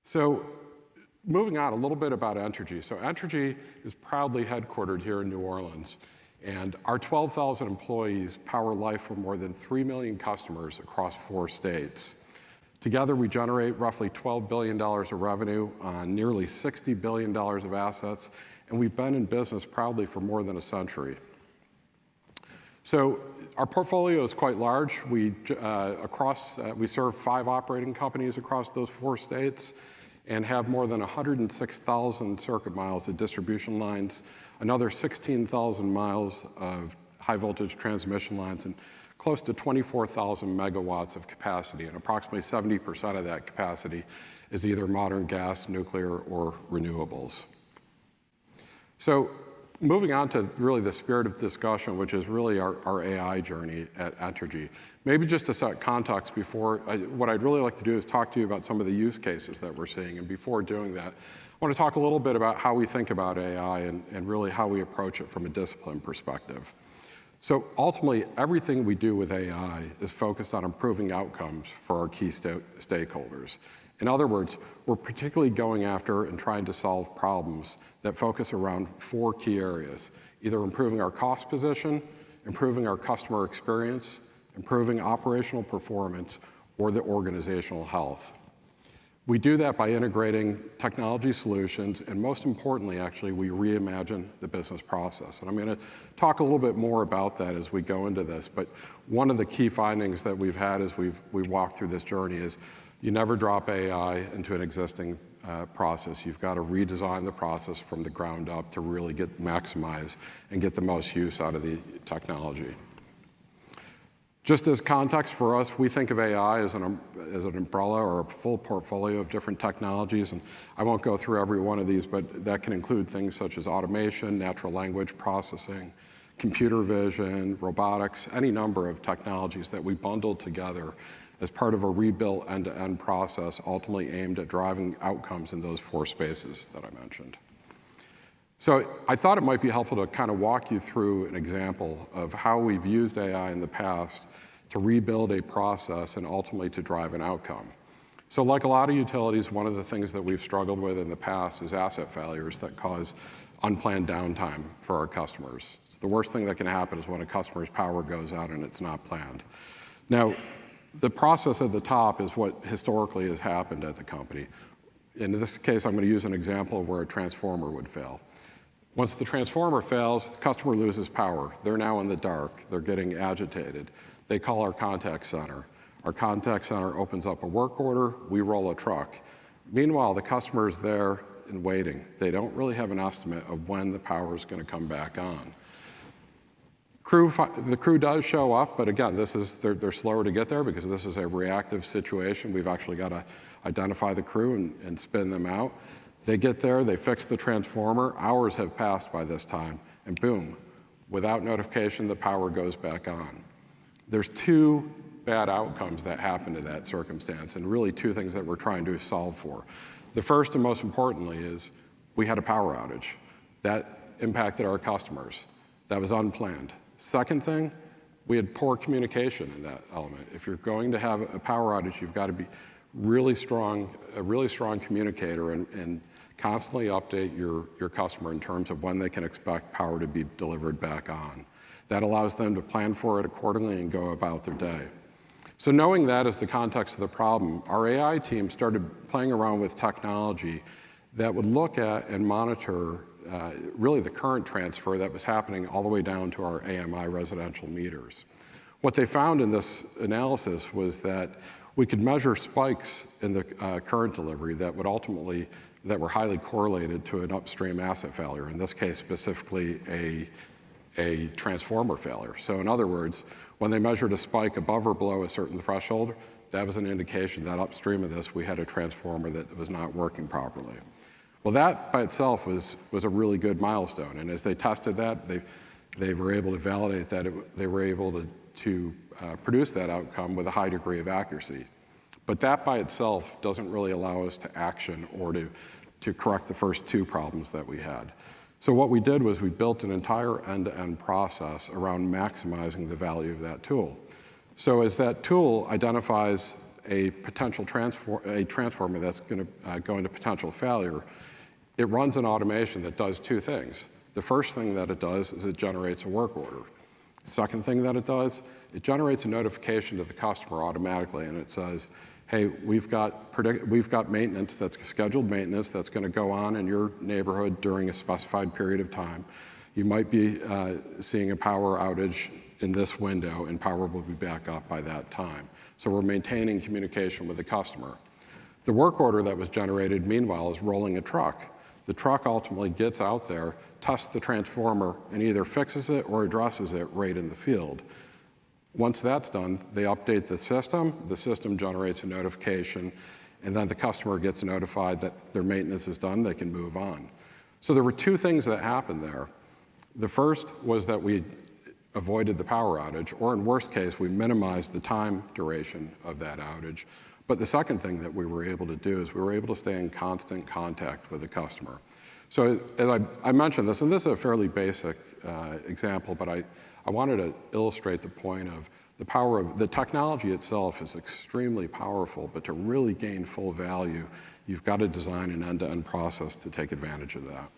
So moving on a little bit about Entergy. So Entergy is proudly headquartered here in New Orleans. And our 12,000 employees power life for more than 3 million customers across 4 states. Together, we generate roughly $12 billion of revenue on nearly $60 billion of assets, and we've been in business proudly for more than a century. So our portfolio is quite large. We serve 5 operating companies across those 4 states and have more than 106,000 circuit miles of distribution lines, another 16,000 miles of high voltage transmission lines, and close to 24,000 megawatts of capacity. And approximately 70% of that capacity is either modern gas, nuclear, or renewables. So moving on to really the spirit of discussion, which is really our AI journey at Entergy. Maybe just to set context before, what I'd really like to do is talk to you about some of the use cases that we're seeing. And before doing that, I want to talk a little bit about how we think about AI and really how we approach it from a discipline perspective. So ultimately, everything we do with AI is focused on improving outcomes for our key stakeholders. In other words, we're particularly going after and trying to solve problems that focus around 4 key areas, either improving our cost position, improving our customer experience, improving operational performance, or the organizational health. We do that by integrating technology solutions, and most importantly, actually, we reimagine the business process. And I'm going to talk a little bit more about that as we go into this, but one of the key findings that we've had as we've walked through this journey is you never drop AI into an existing process. You've got to redesign the process from the ground up to really maximize and get the most use out of the technology. Just as context for us, we think of AI as an umbrella or a full portfolio of different technologies. And I won't go through every one of these, but that can include things such as automation, natural language processing, computer vision, robotics, any number of technologies that we bundle together as part of a rebuilt end-to-end process, ultimately aimed at driving outcomes in those 4 spaces that I mentioned. So I thought it might be helpful to kind of walk you through an example of how we've used AI in the past to rebuild a process and ultimately to drive an outcome. So like a lot of utilities, one of the things that we've struggled with in the past is asset failures that cause unplanned downtime for our customers. So the worst thing that can happen is when a customer's power goes out and it's not planned. Now, the process at the top is what historically has happened at the company. In this case, I'm going to use an example of where a transformer would fail. Once the transformer fails, the customer loses power. They're now in the dark. They're getting agitated. They call our contact center. Our contact center opens up a work order. We roll a truck. Meanwhile, the customer is there and waiting. They don't really have an estimate of when the power is going to come back on. The crew does show up, but again, they're slower to get there because this is a reactive situation. We've actually got to identify the crew and spin them out. They get there, they fix the transformer. Hours have passed by this time, and boom, without notification, the power goes back on. There's 2 bad outcomes that happen to that circumstance, and really 2 things that we're trying to solve for. The first and most importantly is we had a power outage. That impacted our customers. That was unplanned. Second thing, we had poor communication in that element. If you're going to have a power outage, you've got to be a really strong communicator and constantly update your customer in terms of when they can expect power to be delivered back on. That allows them to plan for it accordingly and go about their day. So knowing that as the context of the problem, our AI team started playing around with technology that would look at and monitor really the current transfer that was happening all the way down to our AMI residential meters. What they found in this analysis was that we could measure spikes in the current delivery that were highly correlated to an upstream asset failure, in this case specifically a transformer failure. So in other words, when they measured a spike above or below a certain threshold, that was an indication that upstream of this we had a transformer that was not working properly. Well, that by itself was a really good milestone, and as they tested that, they were able to validate that they were able to produce that outcome with a high degree of accuracy. But that by itself doesn't really allow us to action or to correct the first 2 problems that we had. So what we did was we built an entire end-to-end process around maximizing the value of that tool. So as that tool identifies a potential transformer that's going to go into potential failure, it runs an automation that does two things. The first thing that it does is it generates a work order. Second thing that it does, it generates a notification to the customer automatically, and it says, hey, we've got maintenance that's scheduled maintenance that's going to go on in your neighborhood during a specified period of time. You might be seeing a power outage in this window, and power will be back up by that time. So we're maintaining communication with the customer. The work order that was generated, meanwhile, is rolling a truck. The truck ultimately gets out there, tests the transformer, and either fixes it or addresses it right in the field. Once that's done, they update the system generates a notification, and then the customer gets notified that their maintenance is done, they can move on. So there were two things that happened there. The first was that we avoided the power outage, or in worst case, we minimized the time duration of that outage. But the second thing that we were able to do is we were able to stay in constant contact with the customer. So as I mentioned this, and this is a fairly basic example, but I wanted to illustrate the point of the power of the technology itself is extremely powerful, but to really gain full value, you've got to design an end-to-end process to take advantage of that.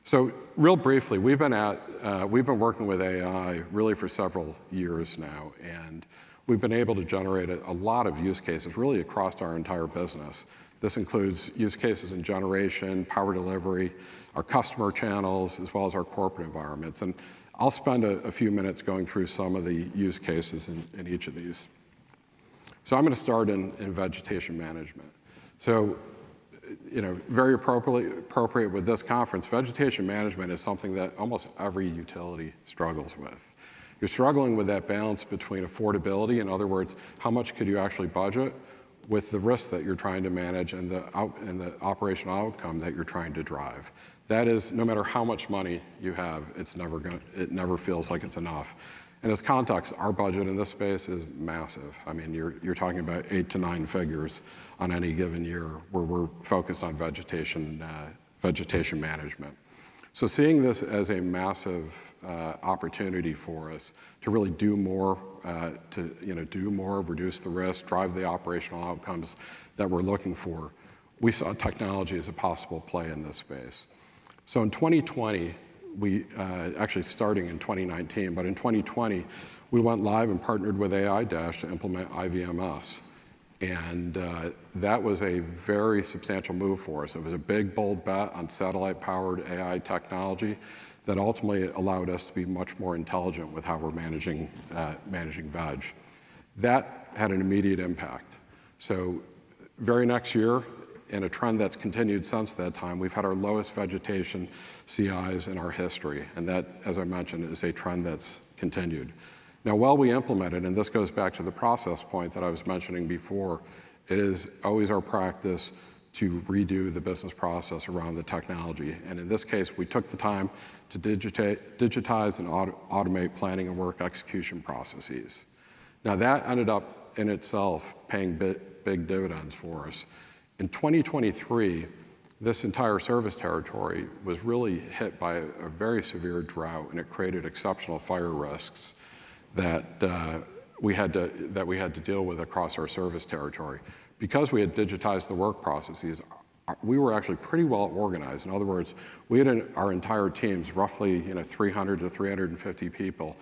So real briefly, we've been working with AI really for several years now, and we've been able to generate a lot of use cases really across our entire business. This includes use cases in generation, power delivery, our customer channels, as well as our corporate environments. And I'll spend a few minutes going through some of the use cases in each of these. So I'm going to start in vegetation management. So, very appropriate with this conference, vegetation management is something that almost every utility struggles with. You're struggling with that balance between affordability, in other words, how much could you actually budget, with the risk that you're trying to manage and the operational outcome that you're trying to drive. That is, no matter how much money you have, it never feels like it's enough. And as context, our budget in this space is massive. I mean, you're talking about 8 to 9 figures on any given year where we're focused on vegetation management. So seeing this as a massive opportunity for us to really do more, reduce the risk, drive the operational outcomes that we're looking for, we saw technology as a possible play in this space. So in 2020, actually starting in 2019, but in 2020, we went live and partnered with AiDASH to implement IVMS. And that was a very substantial move for us. It was a big, bold bet on satellite-powered AI technology that ultimately allowed us to be much more intelligent with how we're managing veg. That had an immediate impact. So very next year, in a trend that's continued since that time, we've had our lowest vegetation CIs in our history. And that, as I mentioned, is a trend that's continued. Now, while we implemented, and this goes back to the process point that I was mentioning before, it is always our practice to redo the business process around the technology. And in this case, we took the time to digitize and automate planning and work execution processes. Now, that ended up in itself paying big dividends for us. In 2023, this entire service territory was really hit by a very severe drought, and it created exceptional fire risks that we had to deal with across our service territory. Because we had digitized the work processes, we were actually pretty well organized. In other words, we had our entire teams, roughly 300 to 350 people,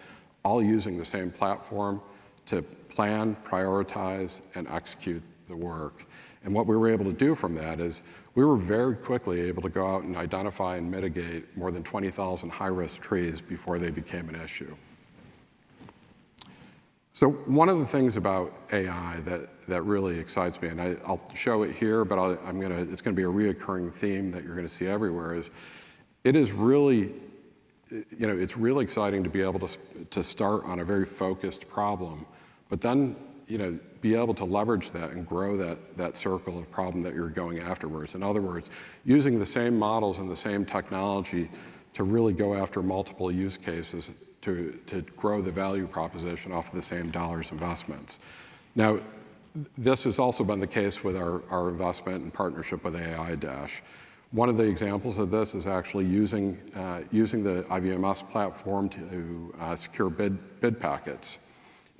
all using the same platform to plan, prioritize, and execute the work. And what we were able to do from that is we were very quickly able to go out and identify and mitigate more than 20,000 high-risk trees before they became an issue. So one of the things about AI that really excites me, and I'll show it here, but it's going to be a reoccurring theme that you're going to see everywhere, is it is really, it's really exciting to be able to start on a very focused problem, but then be able to leverage that and grow that circle of problem that you're going afterwards. In other words, using the same models and the same technology to really go after multiple use cases to grow the value proposition off of the same dollars investments. Now, this has also been the case with our investment and partnership with AiDASH. One of the examples of this is actually using the IVMS platform to secure bid packets.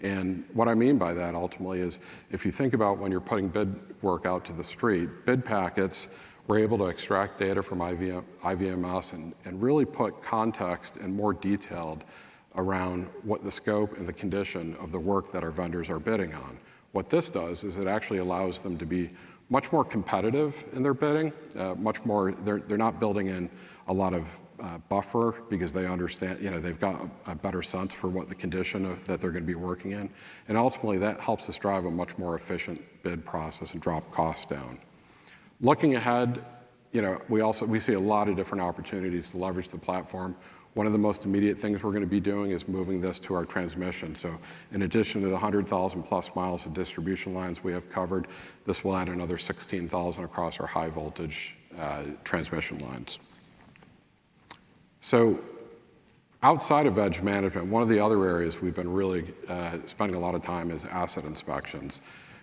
And what I mean by that ultimately is if you think about when you're putting bid work out to the street, bid packets, we're able to extract data from IVMS and really put context and more detailed around what the scope and the condition of the work that our vendors are bidding on. What this does is it actually allows them to be much more competitive in their bidding, they're not building in a lot of buffer because they understand, they've got a better sense for what the condition that they're going to be working in. And ultimately that helps us drive a much more efficient bid process and drop costs down. Looking ahead, we see a lot of different opportunities to leverage the platform. One of the most immediate things we're going to be doing is moving this to our transmission. So in addition to the 100,000 plus miles of distribution lines we have covered, this will add another 16,000 across our high voltage transmission lines. So outside of edge management, one of the other areas we've been really spending a lot of time is asset inspections.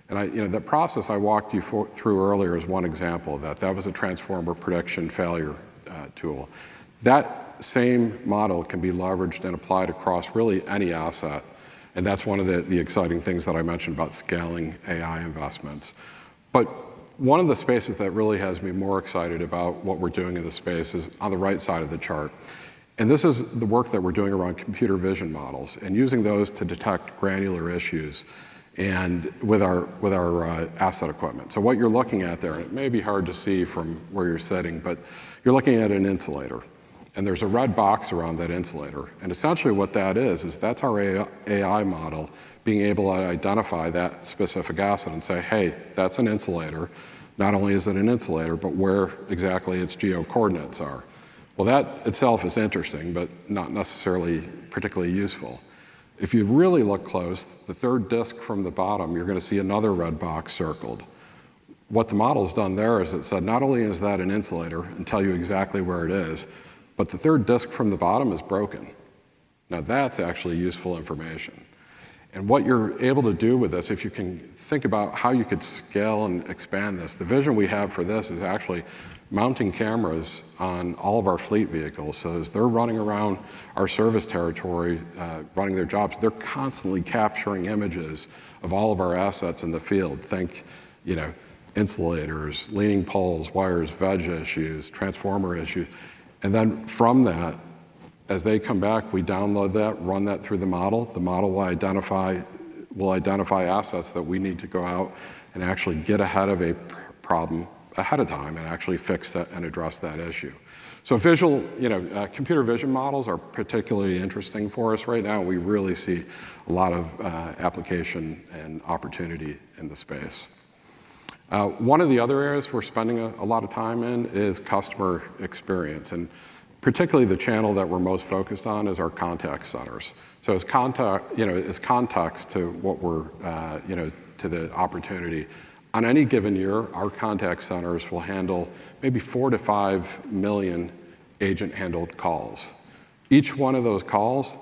And the process I walked you through earlier is one example of that. That was a transformer prediction failure tool. That same model can be leveraged and applied across really any asset. And that's one of the exciting things that I mentioned about scaling AI investments. But one of the spaces that really has me more excited about what we're doing in the space is on the right side of the chart. And this is the work that we're doing around computer vision models and using those to detect granular issues and with our asset equipment. So what you're looking at there, and it may be hard to see from where you're sitting, but you're looking at an insulator. And there's a red box around that insulator. And essentially what that is that's our AI model being able to identify that specific asset and say, hey, that's an insulator. Not only is it an insulator, but where exactly its geo-coordinates are. Well, that itself is interesting, but not necessarily particularly useful. If you really look close, the third disk from the bottom, you're going to see another red box circled. What the model's done there is it said not only is that an insulator and tell you exactly where it is, but the third disk from the bottom is broken. Now that's actually useful information. And what you're able to do with this, if you can think about how you could scale and expand this, the vision we have for this is actually mounting cameras on all of our fleet vehicles. So as they're running around our service territory, running their jobs, they're constantly capturing images of all of our assets in the field. Think, insulators, leaning poles, wires, veg issues, transformer issues. And then from that, as they come back, we download that, run that through the model. The model will identify assets that we need to go out and actually get ahead of a problem ahead of time and actually fix that and address that issue. So computer vision models are particularly interesting for us right now. We really see a lot of application and opportunity in the space. One of the other areas we're spending a lot of time in is customer experience, and particularly the channel that we're most focused on is our contact centers. So as context to what we're, to the opportunity. On any given year, our contact centers will handle maybe 4 to 5 million agent-handled calls. Each one of those calls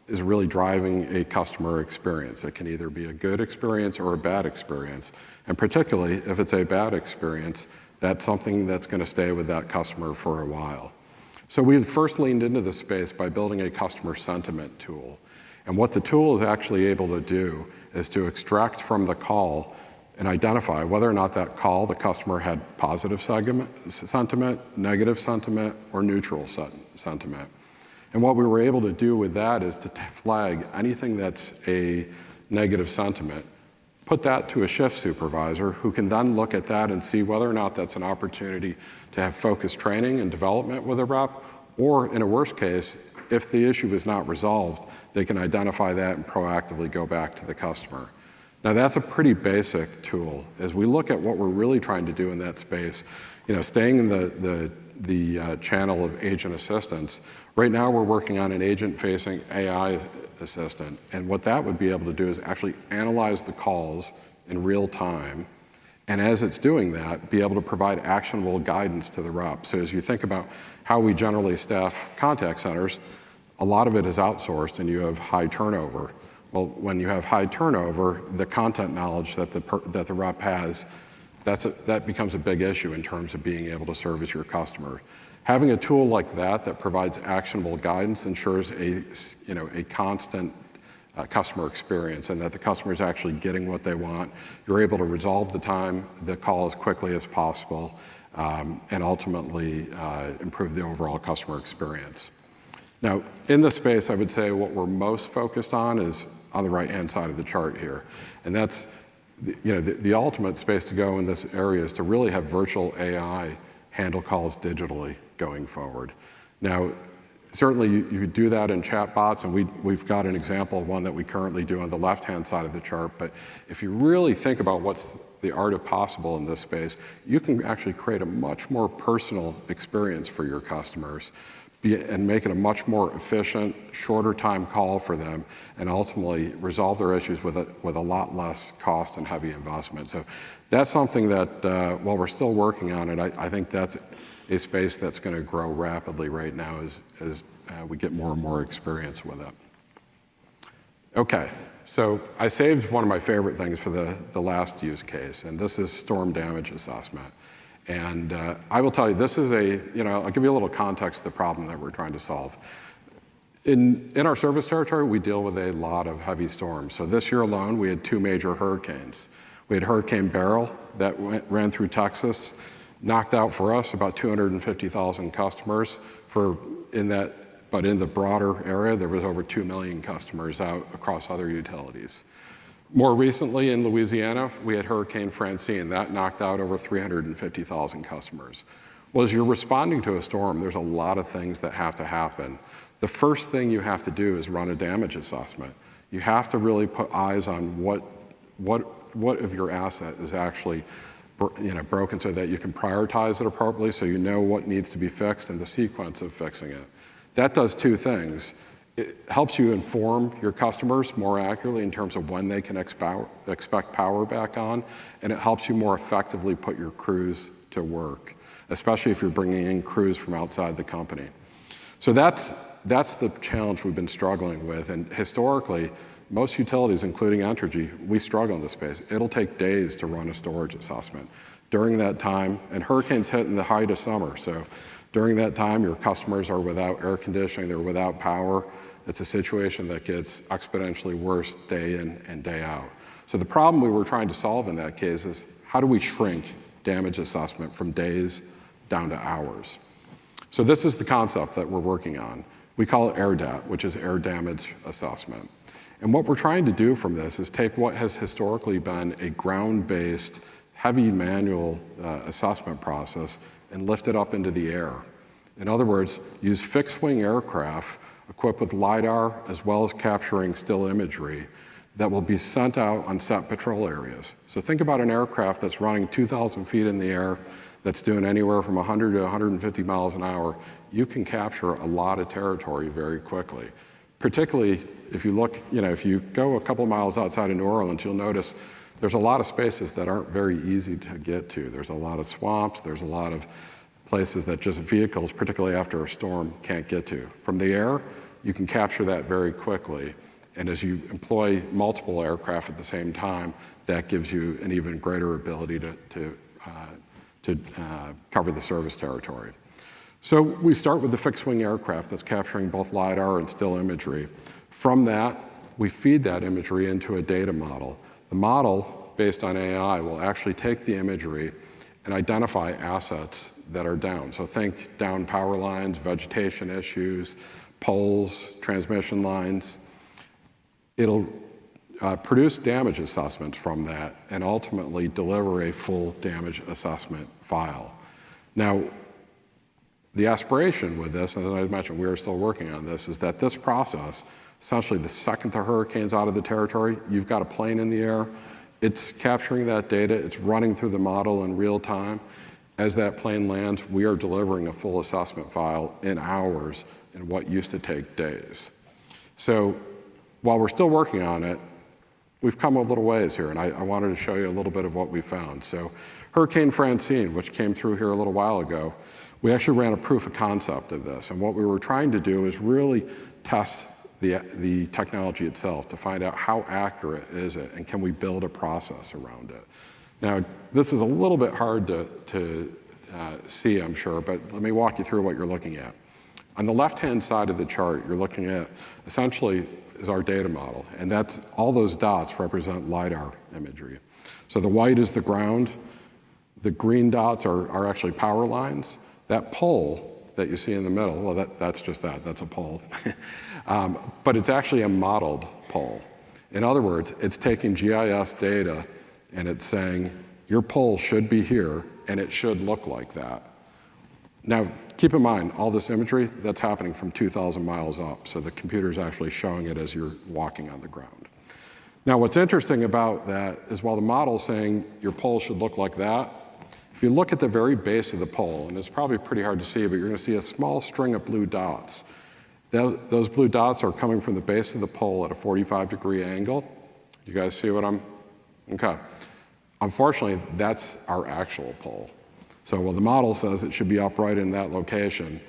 is really driving a customer experience. It can either be a good experience or a bad experience. And particularly, if it's a bad experience, that's something that's going to stay with that customer for a while. So we first leaned into this space by building a customer sentiment tool. And what the tool is actually able to do is to extract from the call and identify whether or not that call, the customer had positive sentiment, negative sentiment, or neutral sentiment. And what we were able to do with that is to flag anything that's a negative sentiment, put that to a shift supervisor who can then look at that and see whether or not that's an opportunity to have focused training and development with a rep, or in a worst case, if the issue is not resolved, they can identify that and proactively go back to the customer. Now that's a pretty basic tool. As we look at what we're really trying to do in that space, staying in the channel of agent assistance, right now we're working on an agent-facing AI assistant. And what that would be able to do is actually analyze the calls in real time. And as it's doing that, be able to provide actionable guidance to the rep. So as you think about how we generally staff contact centers, a lot of it is outsourced and you have high turnover. Well, when you have high turnover, the content knowledge that the rep has, that becomes a big issue in terms of being able to service your customer. Having a tool like that provides actionable guidance ensures a constant customer experience, and that the customer is actually getting what they want. You're able to resolve the call as quickly as possible, and ultimately improve the overall customer experience. Now, in this space, I would say what we're most focused on is on the right-hand side of the chart here, and that's the ultimate space to go in this area is to really have virtual AI handle calls digitally going forward. Now, certainly you could do that in chatbots, and we've got an example of one that we currently do on the left-hand side of the chart, but if you really think about what's the art of possible in this space, you can actually create a much more personal experience for your customers and make it a much more efficient, shorter time call for them, and ultimately resolve their issues with a lot less cost and heavy investment. So that's something that, while we're still working on it, I think that's a space that's going to grow rapidly right now as we get more and more experience with it. Okay, so I saved one of my favorite things for the last use case, and this is storm damage assessment. And I will tell you, this is I'll give you a little context of the problem that we're trying to solve. In our service territory, we deal with a lot of heavy storms. So this year alone, we had 2 major hurricanes. We had Hurricane Beryl that ran through Texas, knocked out for us about 250,000 customers. But in the broader area, there was over 2 million customers out across other utilities. More recently in Louisiana, we had Hurricane Francine. That knocked out over 350,000 customers. Well, as you're responding to a storm, there's a lot of things that have to happen. The first thing you have to do is run a damage assessment. You have to really put eyes on what of your asset is actually broken so that you can prioritize it appropriately, so you know what needs to be fixed and the sequence of fixing it. That does 2 things. It helps you inform your customers more accurately in terms of when they can expect power back on, and it helps you more effectively put your crews to work, especially if you're bringing in crews from outside the company. So that's the challenge we've been struggling with, and historically, most utilities, including Entergy, we struggle in this space. It'll take days to run a storage assessment. During that time, and hurricanes hit in the height of summer, so during that time, your customers are without air conditioning, they're without power. It's a situation that gets exponentially worse day in and day out. So the problem we were trying to solve in that case is, how do we shrink damage assessment from days down to hours? So this is the concept that we're working on. We call it AirDAT, which is air damage assessment. And what we're trying to do from this is take what has historically been a ground-based, heavy manual assessment process and lift it up into the air. In other words, use fixed-wing aircraft equipped with LiDAR as well as capturing still imagery that will be sent out on set patrol areas. So think about an aircraft that's running 2,000 feet in the air, that's doing anywhere from 100 to 150 miles an hour. You can capture a lot of territory very quickly. Particularly if you look, if you go a couple miles outside of New Orleans, you'll notice there's a lot of spaces that aren't very easy to get to. There's a lot of swamps, there's a lot of places that just vehicles, particularly after a storm, can't get to. From the air, you can capture that very quickly. And as you employ multiple aircraft at the same time, that gives you an even greater ability to cover the service territory. So we start with the fixed-wing aircraft that's capturing both LiDAR and still imagery. From that, we feed that imagery into a data model. The model, based on AI, will actually take the imagery and identify assets that are down. So think down power lines, vegetation issues, poles, transmission lines. It'll produce damage assessments from that and ultimately deliver a full damage assessment file. Now, the aspiration with this, and as I mentioned, we are still working on this, is that this process, essentially the second the hurricane's out of the territory, you've got a plane in the air, it's capturing that data, it's running through the model in real time. As that plane lands, we are delivering a full assessment file in hours in what used to take days. So while we're still working on it, we've come a little ways here, and I wanted to show you a little bit of what we found. So Hurricane Francine, which came through here a little while ago, we actually ran a proof of concept of this. And what we were trying to do is really test the technology itself to find out how accurate is it and can we build a process around it. Now, this is a little bit hard to see, I'm sure, but let me walk you through what you're looking at. On the left-hand side of the chart, you're looking at essentially is our data model. And that's, all those dots represent LiDAR imagery. So the white is the ground. The green dots are actually power lines. That pole that you see in the middle, well, that's just that. That's a pole. But it's actually a modeled pole. In other words, it's taking GIS data and it's saying, your pole should be here, and it should look like that. Now, keep in mind, all this imagery, that's happening from 2,000 miles up, so the computer's actually showing it as you're walking on the ground. Now, what's interesting about that is while the model's saying your pole should look like that, if you look at the very base of the pole, and it's probably pretty hard to see, but you're gonna see a small string of blue dots. Those blue dots are coming from the base of the pole at a 45-degree angle. You guys see what okay. Unfortunately, that's our actual pole. So while the model says it should be upright in that location,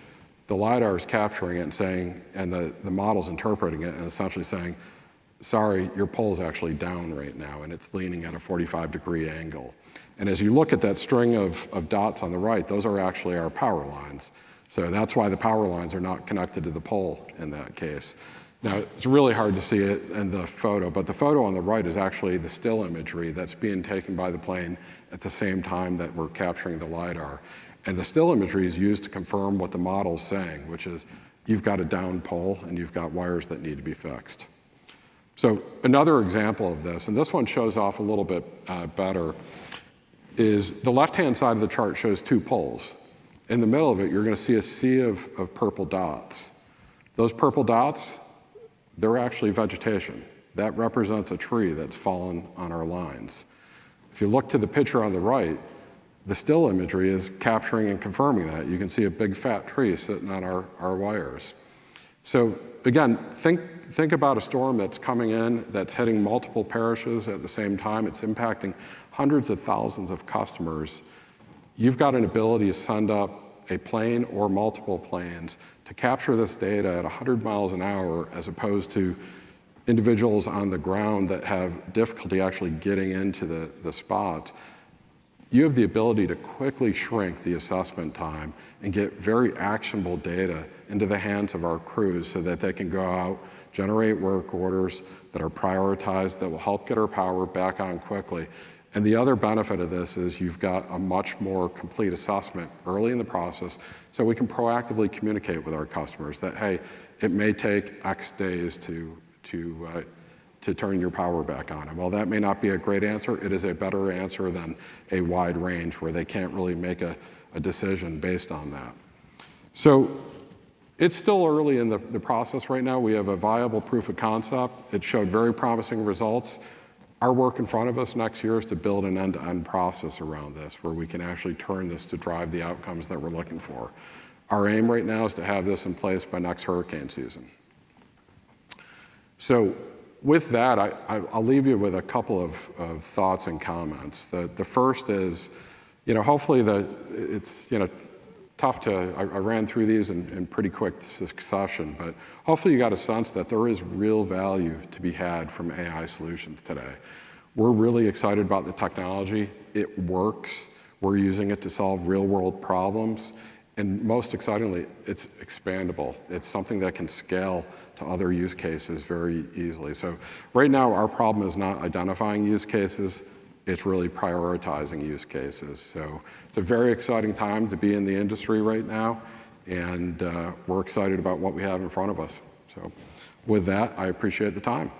the LiDAR is capturing it and saying, and the model's interpreting it and essentially saying, sorry, your pole's actually down right now, and it's leaning at a 45-degree angle. And as you look at that string of dots on the right, those are actually our power lines. So that's why the power lines are not connected to the pole in that case. Now, it's really hard to see it in the photo, but the photo on the right is actually the still imagery that's being taken by the plane at the same time that we're capturing the LiDAR. And the still imagery is used to confirm what the model's saying, which is you've got a down pole and you've got wires that need to be fixed. So another example of this, and this one shows off a little bit better, is the left-hand side of the chart shows two poles. In the middle of it, you're gonna see a sea of purple dots. Those purple dots, they're actually vegetation. That represents a tree that's fallen on our lines. If you look to the picture on the right, the still imagery is capturing and confirming that. You can see a big fat tree sitting on our wires. So again, think about a storm that's coming in, that's hitting multiple parishes at the same time. It's impacting hundreds of thousands of customers. You've got an ability to send up a plane or multiple planes to capture this data at 100 miles an hour as opposed to individuals on the ground that have difficulty actually getting into the spots. You have the ability to quickly shrink the assessment time and get very actionable data into the hands of our crews so that they can go out, generate work orders that are prioritized, that will help get our power back on quickly. And the other benefit of this is you've got a much more complete assessment early in the process, so we can proactively communicate with our customers that, hey, it may take X days to turn your power back on. And while that may not be a great answer, it is a better answer than a wide range where they can't really make a decision based on that. So it's still early in the process right now. We have a viable proof of concept. It showed very promising results. Our work in front of us next year is to build an end-to-end process around this where we can actually turn this to drive the outcomes that we're looking for. Our aim right now is to have this in place by next hurricane season. So with that, I'll leave you with a couple of thoughts and comments. The first is, hopefully it's, tough to, I ran through these in pretty quick succession, but hopefully you got a sense that there is real value to be had from AI solutions today. We're really excited about the technology. It works. We're using it to solve real world problems. And most excitingly, it's expandable. It's something that can scale to other use cases very easily. So right now, our problem is not identifying use cases. It's really prioritizing use cases. So it's a very exciting time to be in the industry right now, and we're excited about what we have in front of us. So with that, I appreciate the time.